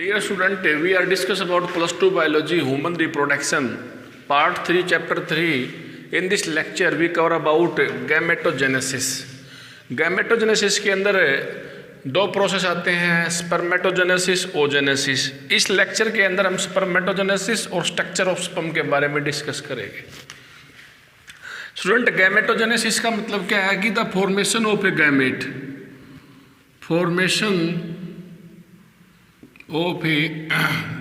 Dear student, we are discuss about plus 2 biology human reproduction part 3 chapter 3. In this lecture we cover about gametogenesis. Gametogenesis के अंदर दो process आते हैं, spermatogenesis, oogenesis. इस lecture के अंदर हम स्पर्मेटोजेनेसिस और स्ट्रक्चर ऑफ स्पर्म के बारे में डिस्कस करेंगे। स्टूडेंट, गैमेटोजेनेसिस का मतलब क्या है कि the formation of A gamete, formation of A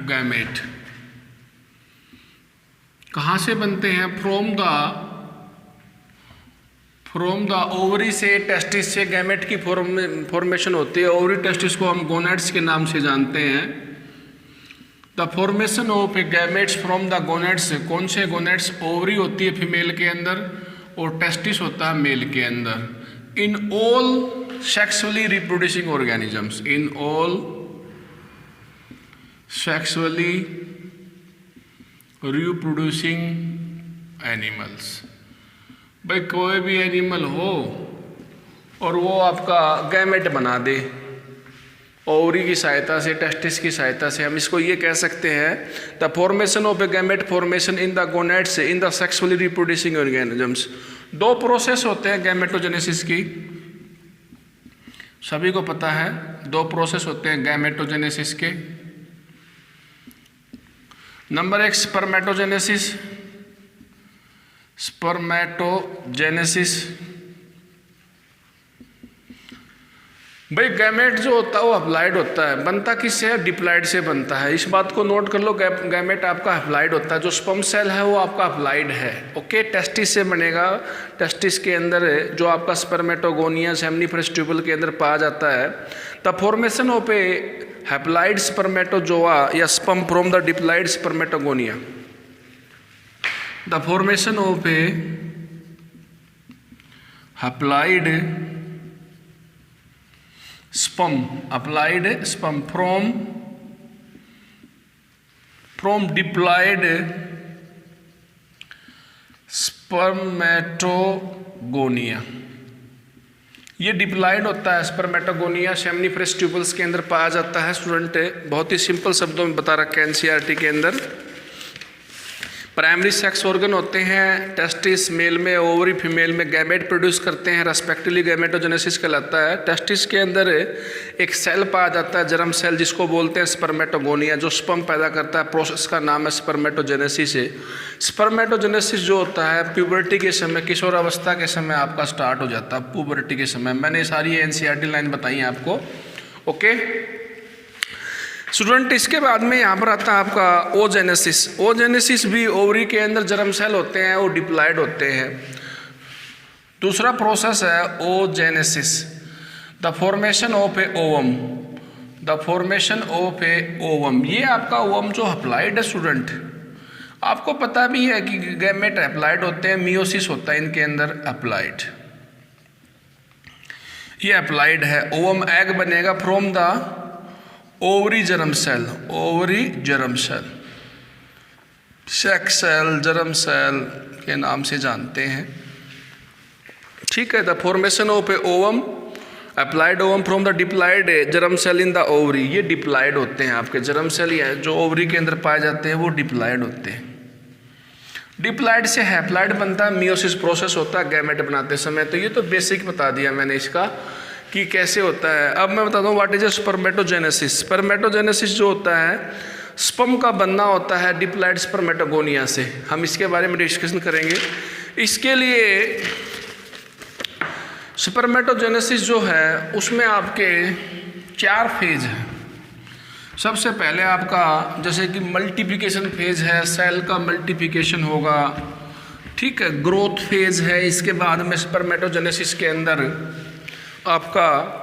gamete कहाँ से बनते हैं? फ्रॉम द ओवरी से, टेस्टिस से गैमेट की फॉर्मेशन होती है। ओवरी टेस्टिस को हम गोनेड्स के नाम से जानते हैं। The formation of A gametes from the gonads, कौन से गोनेड्स? ओवरी होती है फीमेल के अंदर और टेस्टिस होता है मेल के अंदर। In all sexually reproducing organisms, in all sexually reproducing animals. भाई कोई भी एनिमल हो और वो आपका गैमेट बना दे ओवरी की सहायता से, टेस्टिस की सहायता से, हम इसको ये कह सकते हैं the formation of A gamete formation in the gonads in the sexually reproducing organisms. दो प्रोसेस होते हैं गैमेटोजेनेसिस की, सभी को पता है। दो प्रोसेस होते हैं गैमेटोजेनेसिस के। नंबर एक स्पर्मेटोजेनेसिस, स्पर्मेटोजेनेसिस। भाई गैमेट जो होता है वो हैप्लॉइड होता है। बनता किससे है? डिप्लॉइड से बनता है। इस बात को नोट कर लो, गैमेट आपका हैप्लॉइड होता है। जो स्पर्म सेल है वो आपका हैप्लॉइड है। ओके, टेस्टिस से बनेगा। टेस्टिस के अंदर जो आपका स्पर्मेटोगोनिया सेमनीफरस ट्यूबल के अंदर पाया जाता है। The formation of a haploid spermatozoa या sperm from the diploid spermatogonia. The formation of a haploid sperm from diploid spermatogonia। ये डिप्लॉइड होता है स्पर्मेटोगोनिया, सेमनीफरस ट्यूबल्स के अंदर पाया जाता है। स्टूडेंट, बहुत ही सिंपल शब्दों में बता रखा है एनसीईआरटी के अंदर। प्राइमरी सेक्स ऑर्गन होते हैं टेस्टिस मेल में, ओवरी फीमेल में, गैमेट प्रोड्यूस करते हैं रेस्पेक्टिवली। गैमेटोजेनेसिस कहलाता है। टेस्टिस के अंदर एक सेल पाया जाता है, जर्म सेल, जिसको बोलते हैं स्पर्मेटोगोनिया, जो स्पर्म पैदा करता है। प्रोसेस का नाम है स्पर्मेटोजेनेसिस है। स्पर्मेटोजेनेसिस जो होता है प्यूबर्टी के समय, किशोर अवस्था के समय आपका स्टार्ट हो जाता है, प्यूबर्टी के समय। मैंने सारी एनसीईआरटी लाइन बताई है आपको। ओके स्टूडेंट, इसके बाद में यहाँ पर आता है आपका ओजेनेसिस। ओजेनेसिस भी ओवरी के अंदर जर्म सेल होते हैं, वो डिप्लॉइड होते हैं। दूसरा प्रोसेस है oogenesis, the formation of a ovum, the formation of a ovum. ये आपका ओवम जो हैप्लॉइड है स्टूडेंट, आपको पता भी है कि गैमेट हैप्लॉइड होते हैं, मियोसिस होता है इनके अंदर हैप्लॉइड। ये हैप्लॉइड है। ओवम एग बनेगा from the ovary germ cell, ovary germ cell, sex cell, germ cell के नाम से जानते हैं। ठीक है। The formation of a ovum, haploid ovum from the diploid germ cell in the ovary. ये डिप्लॉइड होते हैं आपके जर्म सेल जो ओवरी के अंदर पाए जाते हैं, वो डिप्लॉइड होते हैं। डिप्लॉइड से हैप्लॉइड बनता है, मियोसिस प्रोसेस होता है गैमेट बनाते समय। तो ये तो बेसिक बता दिया मैंने इसका कि कैसे होता है। अब मैं बताता हूँ व्हाट इज स्पर्मेटोजेनेसिस। स्पर्मेटोजेनेसिस जो होता है, स्पर्म का बनना होता है डिप्लॉइड स्पर्मेटोगोनिया से। हम इसके बारे में डिस्कशन करेंगे। इसके लिए स्पर्मेटोजेनेसिस जो है उसमें आपके 4 फेज हैं। सबसे पहले आपका जैसे कि मल्टीप्लिकेशन फेज है, सेल का मल्टीप्लिकेशन होगा। ठीक है। ग्रोथ फेज है। इसके बाद में स्पर्मेटोजेनेसिस के अंदर आपका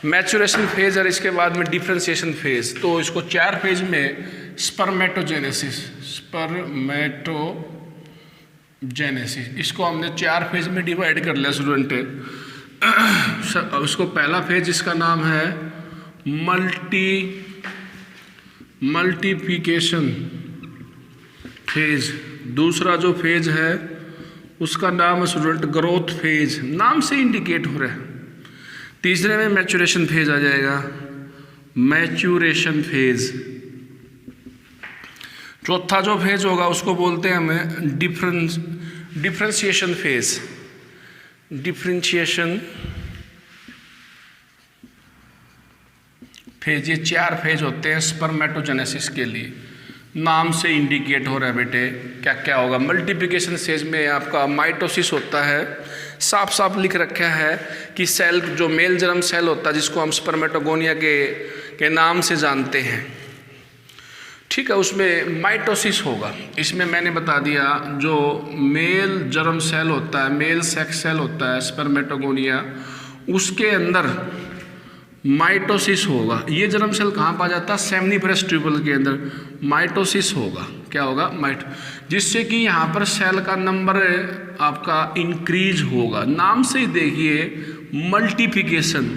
मैचुरेशन फेज और इसके बाद में डिफरेंशिएशन फेज। तो इसको 4 फेज में स्पर्मेटोजेनेसिस, स्पर्मेटोजेनेसिस इसको हमने 4 फेज में डिवाइड कर लिया स्टूडेंट। उसको पहला फेज इसका नाम है मल्टीप्लिकेशन फेज। दूसरा जो फेज है उसका नाम है स्टूडेंट ग्रोथ फेज, नाम से इंडिकेट हो रहा है। तीसरे में मैचुरेशन फेज आ जाएगा मैच्यूरेशन फेज। चौथा जो फेज होगा उसको बोलते हैं हमें डिफरेंशिएशन फेज। डिफरेंशिएशन फेज, ये 4 फेज होते हैं स्पर्मेटोजेनेसिस के लिए। नाम से इंडिकेट हो रहा है बेटे क्या क्या होगा। मल्टीप्लिकेशन फेज में आपका माइटोसिस होता है, साफ साफ लिख रखा है कि सेल जो मेल जर्म सेल होता है जिसको हम स्पर्मेटोगोनिया के नाम से जानते हैं, ठीक है, उसमें माइटोसिस होगा। इसमें मैंने बता दिया जो मेल जर्म सेल होता है, मेल सेक्स सेल होता है स्पर्मेटोगोनिया, उसके अंदर माइटोसिस होगा। ये जर्म सेल कहाँ पाया जाता है? सेमनीफेरस ट्यूबल के अंदर माइटोसिस होगा। क्या होगा? जिससे कि यहाँ पर सेल का नंबर आपका इंक्रीज होगा। नाम से ही देखिए मल्टीप्लिकेशन,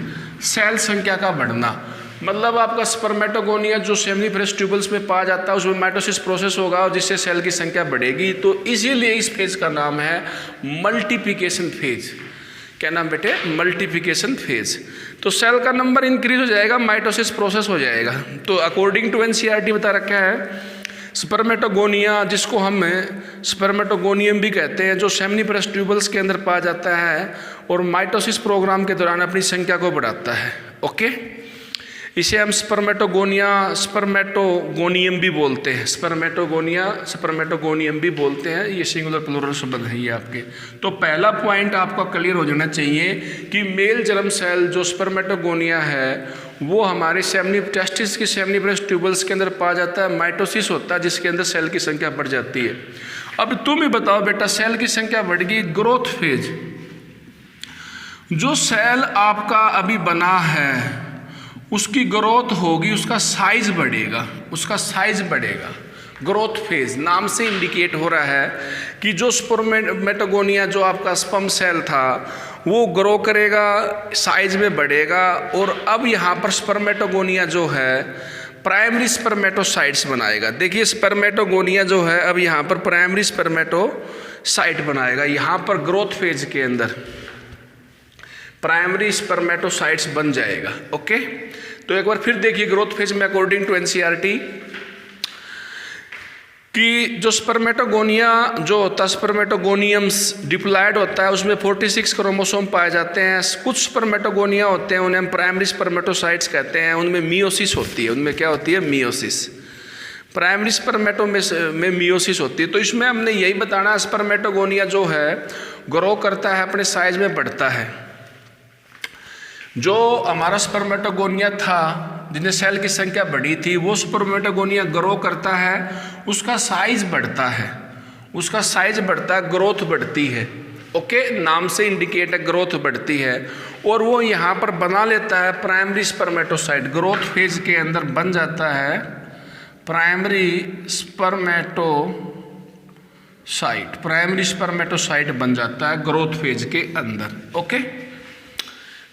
सेल संख्या का बढ़ना, मतलब आपका स्पर्मेटोगोनिया जो सेमनीफेरस ट्यूबल्स में पाया जाता है उसमें माइटोसिस प्रोसेस होगा और जिससे सेल की संख्या बढ़ेगी। तो इसीलिए इस फेज का नाम है मल्टीप्लिकेशन फेज। क्या नाम बेटे? Multiplication phase. तो सेल का नंबर इंक्रीज हो जाएगा, माइटोसिस प्रोसेस हो जाएगा। तो अकॉर्डिंग टू एनसीईआरटी बता रखा है स्पर्मेटोगोनिया, जिसको हम स्पर्मेटोगोनियम भी कहते हैं, जो सेमनीफेरस ट्यूबल्स के अंदर पाया जाता है और माइटोसिस प्रोग्राम के दौरान अपनी संख्या को बढ़ाता है। ओके, इसे हम स्पर्मेटोगोनियम भी बोलते हैं। स्पर्मेटोगोनियम भी बोलते हैं। ये सिंगुलर प्लूरल शब्द है ये आपके। तो पहला पॉइंट आपका क्लियर हो जाना चाहिए कि मेल जर्म सेल जो स्पर्मेटोगोनिया है वो हमारे टेस्टिस की सेमनीफेरस ट्यूबल्स के अंदर पाया जाता है, माइटोसिस होता है जिसके अंदर सेल की संख्या बढ़ जाती है। अब तुम ही बताओ बेटा, सेल की संख्या बढ़ गई, ग्रोथ फेज, जो सेल आपका अभी बना है उसकी ग्रोथ होगी, उसका साइज बढ़ेगा, उसका साइज बढ़ेगा। ग्रोथ फेज नाम से इंडिकेट हो रहा है कि जो स्पर्मेटोगोनिया जो आपका स्पर्म सेल था वो ग्रो करेगा, साइज में बढ़ेगा। और अब यहाँ पर स्पर्मेटोगोनिया जो है प्राइमरी स्पर्मेटोसाइट्स बनाएगा। देखिए स्पर्मेटोगोनिया जो है अब यहाँ पर प्राइमरी स्पर्मेटोसाइट बनाएगा। यहाँ पर ग्रोथ फेज के अंदर प्राइमरी स्पर्मेटोसाइट्स बन जाएगा। ओके, तो एक बार फिर देखिए ग्रोथ फेज में अकॉर्डिंग टू एनसीईआरटी कि जो स्पर्मेटोगोनिया जो होता है, स्पर्मेटोगोनियम्स डिप्लॉयड होता है, उसमें 46 क्रोमोसोम पाए जाते हैं। कुछ स्पर्मेटोगोनिया होते हैं उन्हें हम प्राइमरी स्पर्मेटोसाइट्स कहते हैं, उनमें मियोसिस होती है। उनमें क्या होती है? मियोसिस। प्राइमरी स्पर्मेटो में मियोसिस होती है। तो इसमें हमने यही बताना, स्पर्मेटोगोनिया जो है ग्रो करता है, अपने साइज में बढ़ता है। जो हमारा स्पर्मेटोगोनिया था जिसमें सेल की संख्या बढ़ी थी, वो स्पर्मेटोगोनिया ग्रो करता है, उसका साइज बढ़ता है, उसका साइज बढ़ता है, ग्रोथ बढ़ती है। ओके, नाम से इंडिकेट है ग्रोथ बढ़ती है। और वो यहाँ पर बना लेता है प्राइमरी स्पर्मेटोसाइट। ग्रोथ फेज के अंदर बन जाता है प्राइमरी स्पर्मेटोसाइट। प्राइमरी स्पर्मेटोसाइट बन जाता है ग्रोथ फेज के अंदर। ओके,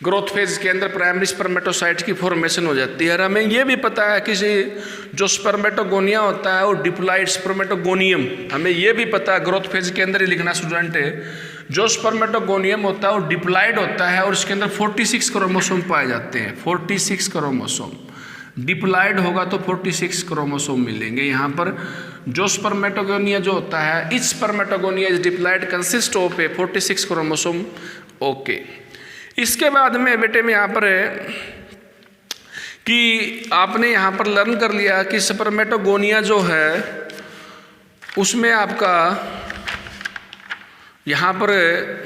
ग्रोथ फेज के अंदर प्राइमरी स्पर्मेटोसाइट की फॉर्मेशन हो जाती है। और हमें यह भी पता है कि जो स्पर्मेटोगोनिया होता है वो डिप्लॉयड स्पर्मेटोगोनियम, हमें यह भी पता है ग्रोथ फेज के अंदर ही लिखना स्टूडेंट है, जो स्पर्मेटोगोनियम होता है वो डिप्लॉयड होता है और उसके अंदर 46 क्रोमोसोम पाए जाते हैं। 46 क्रोमोसोम डिप्लॉयड होगा तो 46 क्रोमोसोम मिलेंगे। यहाँ पर जो स्पर्मेटोगोनिया जो होता है, each spermatogonia is diploid consist of 46 chromosome. Okay, इसके बाद में बेटे में यहाँ पर है कि आपने यहाँ पर लर्न कर लिया कि स्पर्मेटोगोनिया जो है उसमें आपका यहाँ पर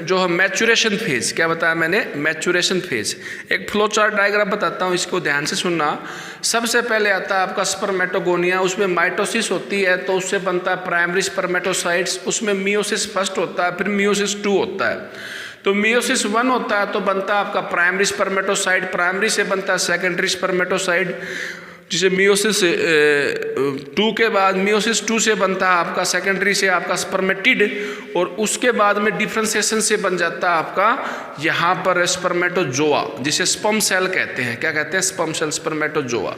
जो है मैच्यूरेशन फेज, क्या बताया मैंने? Maturation phase. एक फ्लो चार्ट डायग्राम बताता हूँ, इसको ध्यान से सुनना। सबसे पहले आता है आपका स्पर्मेटोगोनिया, उसमें माइटोसिस होती है तो उससे बनता है प्राइमरी स्पर्मेटोसाइट्स, उसमें मियोसिस फर्स्ट होता है, फिर मियोसिस 2 होता है। तो मियोसिस 1 होता है तो बनता है आपका प्राइमरी स्पर्मेटोसाइट, प्राइमरी से बनता है सेकेंडरी स्पर्मेटोसाइट, जिसे मियोसिस 2 के बाद मियोसिस 2 से बनता है आपका सेकेंडरी से आपका स्पर्मेटिड, और उसके बाद में डिफ्रेंसिएशन से बन जाता है आपका यहाँ पर स्पर्मेटोजोआ, जिसे स्पर्म सेल कहते हैं। क्या कहते हैं? Sperm cell, spermatozoa.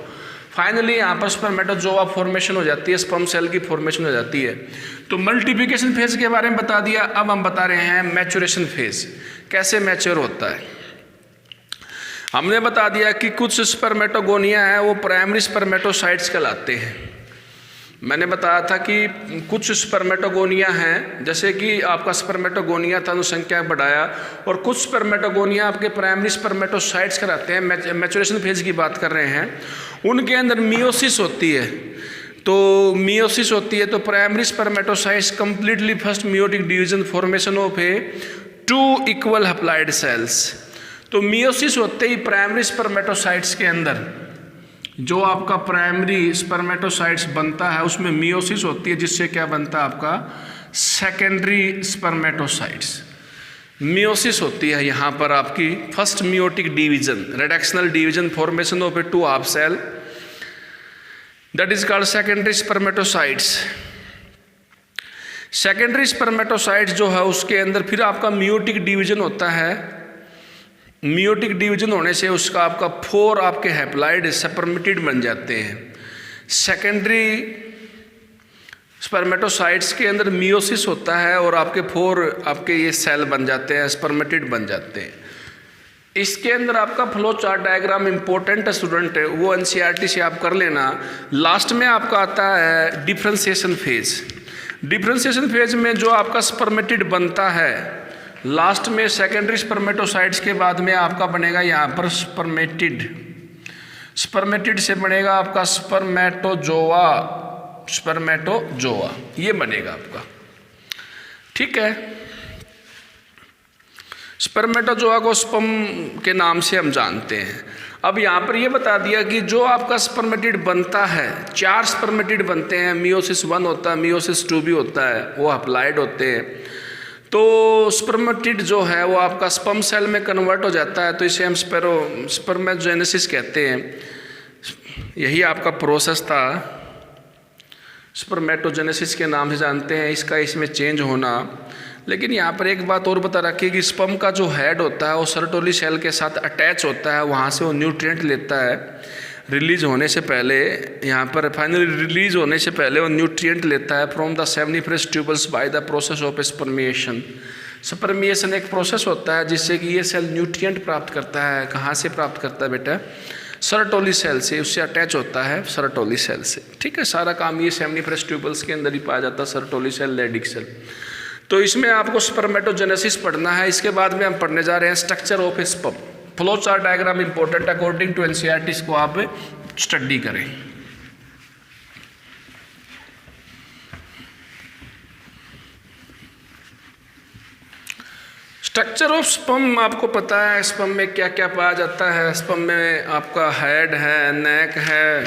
फाइनली यहाँ पर स्पर्मेटोजोआ फॉर्मेशन हो जाती है, स्पर्म सेल की फॉर्मेशन हो जाती है। तो मल्टीप्लिकेशन फेज के बारे में बता दिया। अब हम बता रहे हैं मैच्यूरेशन फेज, कैसे मैच्योर होता है। हमने बता दिया कि कुछ स्पर्मेटोगोनिया है वो प्राइमरी स्पर्मेटोसाइट्स कहलाते हैं। मैंने बताया था कि कुछ स्पर्मेटोगोनिया हैं, जैसे कि आपका स्पर्मेटोगोनिया था अनुसंख्या बढ़ाया, और कुछ स्पर्मेटोगोनिया आपके प्राइमरी स्पर्मेटोसाइट्स कहलाते हैं। मैचुरेशन फेज की बात कर रहे हैं, उनके अंदर मियोसिस होती है। तो मियोसिस होती है तो primary spermatocytes completely first meiotic division formation of a 2 equal haploid cells. तो मियोसिस होते ही प्राइमरी स्पर्मेटोसाइट्स के अंदर जो आपका प्राइमरी स्पर्मेटोसाइट्स बनता है उसमें मियोसिस होती है, जिससे क्या बनता है आपका सेकेंडरी स्पर्मेटोसाइट्स। मियोसिस होती है यहाँ पर आपकी first meiotic division, reductional division formation of a 2 half cell, that is called secondary spermatocytes. Secondary spermatocytes जो है उसके अंदर फिर आपका मियोटिक डिवीजन होता है। मियोटिक डिवीजन होने से उसका आपका 4 आपके हैप्लॉइड स्पर्मेटिड बन जाते हैं। सेकेंडरी स्पर्मेटोसाइट्स के अंदर मियोसिस होता है और आपके 4 आपके ये सेल बन जाते हैं, स्पर्मेटिड बन जाते हैं। इसके अंदर आपका फ्लो चार्ट डायग्राम इंपॉर्टेंट है स्टूडेंट, वो एनसीईआरटी से आप कर लेना। लास्ट में आपका आता है डिफ्रेंसिएशन फेज। डिफ्रेंसिएशन फेज में जो आपका स्पर्मेटिड बनता है लास्ट में सेकेंडरी स्पर्मेटोसाइट्स के बाद में आपका बनेगा यहाँ पर स्पर्मेटिड। स्पर्मेटिड से बनेगा आपका स्पर्मेटोजोआ, स्पर्मेटोजोआ ये बनेगा आपका, ठीक है। स्पर्मेटोजोआ को स्पर्म के नाम से हम जानते हैं। अब यहाँ पर ये बता दिया कि जो आपका स्पर्मेटिड बनता है, 4 स्पर्मेटिड बनते हैं, मियोसिस 1 होता है, मियोसिस 2 भी होता है, वो हैप्लॉइड होते हैं। तो स्पर्मेटिड जो है वो आपका स्पर्म सेल में कन्वर्ट हो जाता है, तो इसे हम स्पर्मेटोजेनेसिस कहते हैं। यही आपका प्रोसेस था, स्पर्मेटोजेनेसिस के नाम से जानते हैं इसका, इसमें चेंज होना। लेकिन यहाँ पर एक बात और बता रखिए कि स्पर्म का जो हेड होता है वो सर्टोली सेल के साथ अटैच होता है, वहाँ से वो न्यूट्रिएंट लेता है रिलीज होने से पहले। यहाँ पर फाइनली रिलीज होने से पहले वो न्यूट्रिएंट लेता है from the seminiferous tubules by the process of spermiation. Spermiation एक प्रोसेस होता है जिससे कि ये सेल न्यूट्रिएंट प्राप्त करता है। कहाँ से प्राप्त करता है बेटा? सर्टोली सेल से, उससे अटैच होता है सर्टोली सेल से, ठीक है। सारा काम ये सेमनीफरस ट्यूबल्स के अंदर ही पाया जाता है, सर्टोली सेल, लेडिक सेल। तो इसमें आपको स्पर्मेटोजेनेसिस पढ़ना है। इसके बाद में हम पढ़ने जा रहे हैं structure of a sperm. Flow chart diagram important according to NCERT, इसको आप स्टडी करें। स्ट्रक्चर ऑफ स्पर्म आपको पता है, स्पर्म में क्या क्या पाया जाता है। स्पर्म में आपका हेड है, नेक है,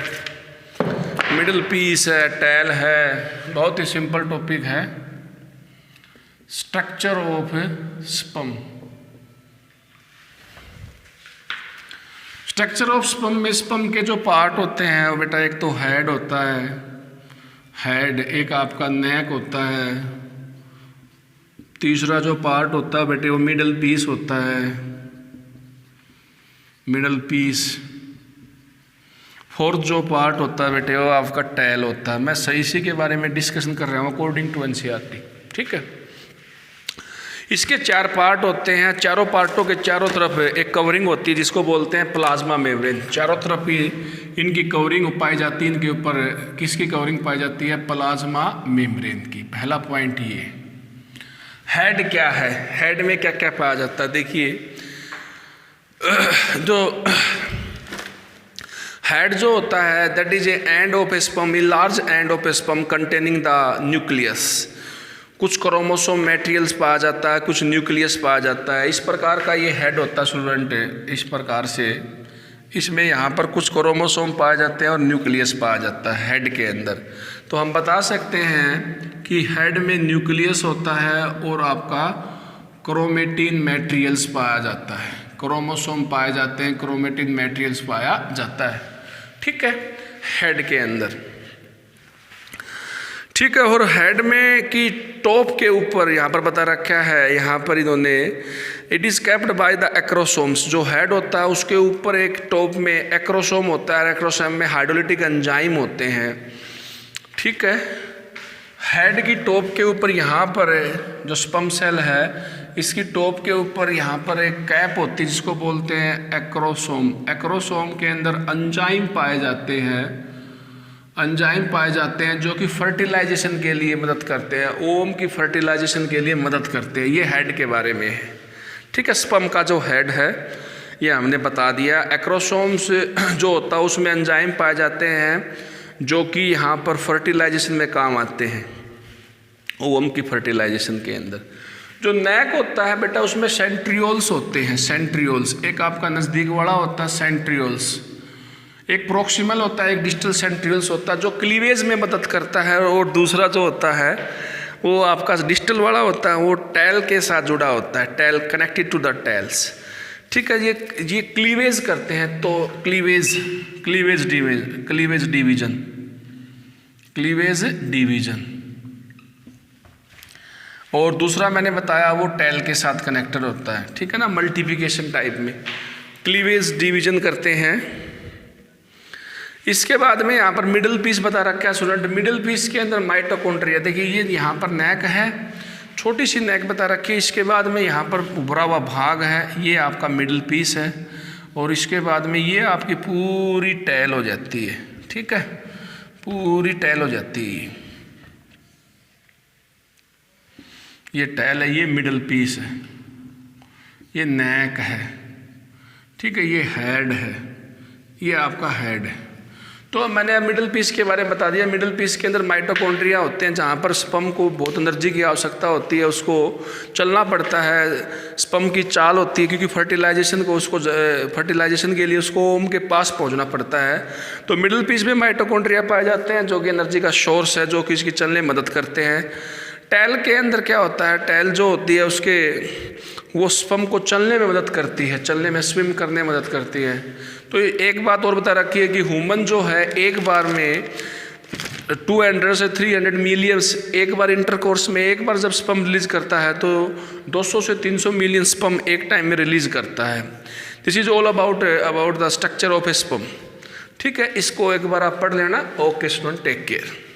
मिडिल पीस है, टेल है। बहुत ही सिंपल टॉपिक है structure of sperm. Structure of sperm में स्पर्म के जो पार्ट होते हैं वो बेटा, एक तो हेड होता है, हेड, एक आपका नेक होता है, तीसरा जो पार्ट होता है बेटे वो मिडल पीस होता है, मिडल पीस। फोर्थ जो पार्ट होता है बेटे वो आपका टेल होता है। मैं सही इसी के बारे में डिस्कशन कर रहा हूँ अकॉर्डिंग टू एनसीईआरटी, ठीक है। इसके 4 पार्ट होते हैं, चारों पार्टों के चारों तरफ एक कवरिंग होती है जिसको बोलते हैं प्लाज्मा मेम्ब्रेन। चारों तरफ ही इनकी कवरिंग पाई जाती है। इनके ऊपर किसकी कवरिंग पाई जाती है? प्लाज्मा मेम्ब्रेन की। पहला पॉइंट ये। हेड क्या है? हेड में क्या क्या पाया जाता है? देखिए, जो हेड जो होता है that is A end of a sperm, a large end of a sperm containing the nucleus. कुछ क्रोमोसोम मटेरियल्स पाया जाता है, कुछ न्यूक्लियस पाया जाता है। इस प्रकार का ये हेड होता है स्टूडेंट। इस प्रकार से इसमें यहाँ पर कुछ क्रोमोसोम पाए जाते हैं और न्यूक्लियस पाया जाता है हेड के अंदर। तो हम बता सकते हैं कि हेड में न्यूक्लियस होता है और आपका क्रोमेटिन मटेरियल्स पाया जाता है। क्रोमोसोम पाए जाते हैं, क्रोमेटिन मटेरियल्स पाया जाता है, ठीक है, हेड के अंदर, ठीक है। और हेड में की टॉप के ऊपर यहाँ पर बता रखा है, यहाँ पर इन्होंने it is capped by the acrosomes. जो हेड होता है उसके ऊपर एक टॉप में एक्रोसोम होता है, एक्रोसोम में हाइड्रोलिटिक एंजाइम होते हैं, ठीक है। हेड की टॉप के ऊपर यहाँ पर जो स्पर्म सेल है इसकी टॉप के ऊपर यहाँ पर एक कैप होती है जिसको बोलते हैं एक्रोसोम। एक्रोसोम के अंदर एंजाइम पाए जाते हैं, एंजाइम पाए जाते हैं जो कि फर्टिलाइजेशन के लिए मदद करते हैं, ओवम की फर्टिलाइजेशन के लिए मदद करते हैं। ये हेड के बारे में है, ठीक है। स्पर्म का जो हेड है ये हमने बता दिया। एक्रोसोम्स जो होता है उसमें एंजाइम पाए जाते हैं जो कि यहाँ पर फर्टिलाइजेशन में काम आते हैं, ओवम की फर्टिलाइजेशन के अंदर। जो नेक होता है बेटा उसमें सेंट्रियोल्स होते हैं, सेंट्रियोल्स। एक आपका नज़दीक वाला होता है सेंट्रियोल्स, एक प्रोक्सिमल होता है, एक डिस्टल सेंट्रियोल्स होता है जो क्लीवेज में मदद करता है, और दूसरा जो होता है वो आपका डिस्टल वाला होता है, वो टैल के साथ जुड़ा होता है, tail connected to the tails, ठीक है। ये क्लीवेज करते हैं, तो क्लीवेज डिवीजन। और दूसरा मैंने बताया वो टैल के साथ कनेक्टेड होता है, ठीक है ना, मल्टीप्लिकेशन टाइप में क्लीवेज डिवीजन करते हैं। इसके बाद में यहाँ पर मिडिल पीस बता रखा है स्टूडेंट। मिडिल पीस के अंदर माइटोकॉन्ड्रिया, देखिए ये यहाँ पर नेक है, छोटी सी नेक बता रखी है। इसके बाद में यहाँ पर उभरा हुआ भाग है, ये आपका मिडिल पीस है, और इसके बाद में ये आपकी पूरी टैल हो जाती है, ठीक है, पूरी टैल हो जाती है। ये टैल है, ये मिडिल पीस है, ये नेक है, ठीक है, ये हेड है, ये आपका हेड है। तो मैंने मिडिल पीस के बारे में बता दिया। मिडिल पीस के अंदर माइटोकॉन्ड्रिया होते हैं जहाँ पर स्पर्म को बहुत एनर्जी की आवश्यकता होती है, उसको चलना पड़ता है, स्पर्म की चाल होती है, क्योंकि फर्टिलाइजेशन के लिए उसको ओवम के पास पहुँचना पड़ता है। तो मिडिल पीस में माइटोकॉन्ड्रिया पाए जाते हैं जो कि एनर्जी का सोर्स है, जो कि इसकी चलने में मदद करते हैं। टैल के अंदर क्या होता है, टैल जो होती है उसके वो स्पर्म को चलने में मदद करती है, चलने में, स्विम करने में मदद करती है। तो एक बात और बता रखी है कि ह्यूमन जो है एक बार में 200 से 300 मिलियंस, एक बार इंटरकोर्स में एक बार जब स्पर्म रिलीज करता है तो 200 से 300 मिलियन स्पर्म एक टाइम में रिलीज करता है। This is all about the structure of a sperm, ठीक है। इसको एक बार आप पढ़ लेना। Okay student, take care.